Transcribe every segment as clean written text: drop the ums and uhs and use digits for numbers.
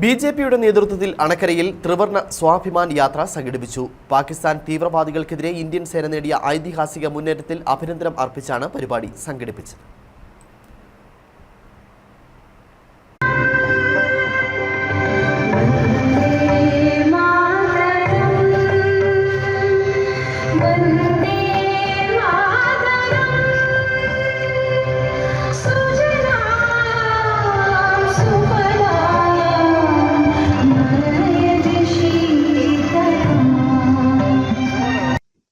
ബിജെപിയുടെ നേതൃത്വത്തിൽ അണക്കരയിൽ ത്രിവർണ സ്വാഭിമാൻ യാത്ര സംഘടിപ്പിച്ചു. പാകിസ്ഥാൻ തീവ്രവാദികൾക്കെതിരെ ഇന്ത്യൻ സേന നേടിയ ഐതിഹാസിക മുന്നേറ്റത്തിൽ അഭിനന്ദനം അർപ്പിച്ചാണ് പരിപാടി സംഘടിപ്പിച്ചത്.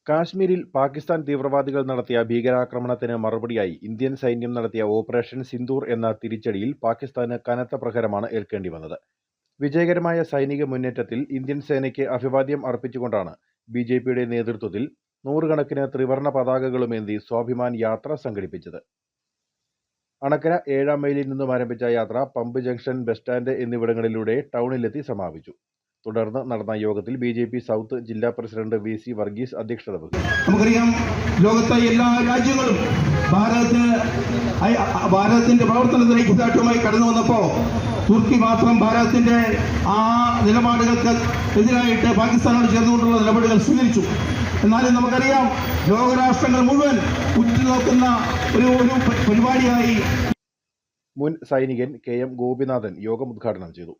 കാശ്മീരിൽ പാകിസ്ഥാൻ തീവ്രവാദികൾ നടത്തിയ ഭീകരാക്രമണത്തിന് മറുപടിയായി ഇന്ത്യൻ സൈന്യം നടത്തിയ ഓപ്പറേഷൻ സിന്ദൂർ എന്ന തിരിച്ചടിയിൽ പാകിസ്ഥാന് കനത്ത പ്രഹരമാണ് ഏൽക്കേണ്ടി വന്നത്. വിജയകരമായ സൈനിക മുന്നേറ്റത്തിൽ ഇന്ത്യൻ സേനയ്ക്ക് അഭിവാദ്യം അർപ്പിച്ചുകൊണ്ടാണ് ബിജെപിയുടെ നേതൃത്വത്തിൽ നൂറുകണക്കിന് ത്രിവർണ പതാകകളുമേന്തി സ്വാഭിമാൻ യാത്ര സംഘടിപ്പിച്ചത്. അണക്കര 7-ാം മൈലിൽ നിന്നും ആരംഭിച്ച യാത്ര പമ്പ് ജംഗ്ഷൻ, ബസ് സ്റ്റാൻഡ് എന്നിവിടങ്ങളിലൂടെ ടൗണിലെത്തി സമാപിച്ചു. തുടർന്ന് നടന്ന യോഗത്തിൽ ബിജെപി സൗത്ത് ജില്ലാ പ്രസിഡന്റ് VC വർഗീസ് അധ്യക്ഷത വഹിച്ചു. നമുക്കറിയാം, ലോകത്തെ എല്ലാ രാജ്യങ്ങളും ഭാരതത്തിന്റെ പ്രവർത്തനത്തിലേക്ക് ഉദാട്ടമായി കടന്നു വന്നപ്പോൾ തുർക്കി മാത്രം ഭാരതത്തിന്റെ ആ നിലപാടുകൾക്ക് എതിരായിട്ട് പാകിസ്ഥാനോട് ചേർന്നുകൊണ്ടുള്ള നിലപാടുകൾ സ്വീകരിച്ചു. എന്നാലും നമുക്കറിയാം, ലോകരാഷ്ട്രങ്ങൾ മുഴുവൻ ഉറ്റുനോക്കുന്ന ഒരു പരിപാടിയായി മുൻ സൈനികൻ KM ഗോപിനാഥൻ യോഗം ഉദ്ഘാടനം ചെയ്തു.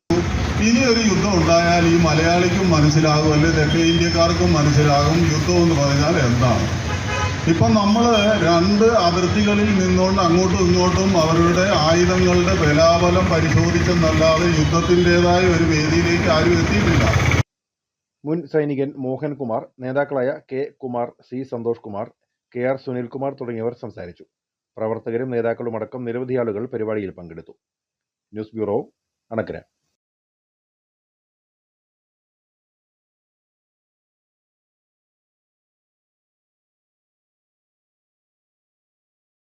ഇനി ഒരു യുദ്ധം ഉണ്ടായാൽ ഈ മലയാളിക്കും മനസ്സിലാകും, അല്ലെങ്കിൽ തെക്കേ ഇന്ത്യക്കാർക്കും മനസ്സിലാകും യുദ്ധം എന്ന് പറഞ്ഞാൽ എന്താണ്. ഇപ്പം നമ്മൾ രണ്ട് അതിർത്തികളിൽ നിന്നുകൊണ്ട് അങ്ങോട്ടും ഇങ്ങോട്ടും അവരുടെ ആയുധങ്ങളുടെ ബലാബലം പരിശോധിച്ചെന്നല്ലാതെ യുദ്ധത്തിൻ്റെതായ ഒരു വേദിയിലേക്ക് ആരും എത്തിയിട്ടില്ല. മുൻ സൈനികൻ മോഹൻകുമാർ, നേതാക്കളായ K Kumar, C Santhosh Kumar, KR Sunilkumar തുടങ്ങിയവർ സംസാരിച്ചു. പ്രവർത്തകരും നേതാക്കളുമടക്കം നിരവധി ആളുകൾ പരിപാടിയിൽ പങ്കെടുത്തു. News bureau, Anakkara.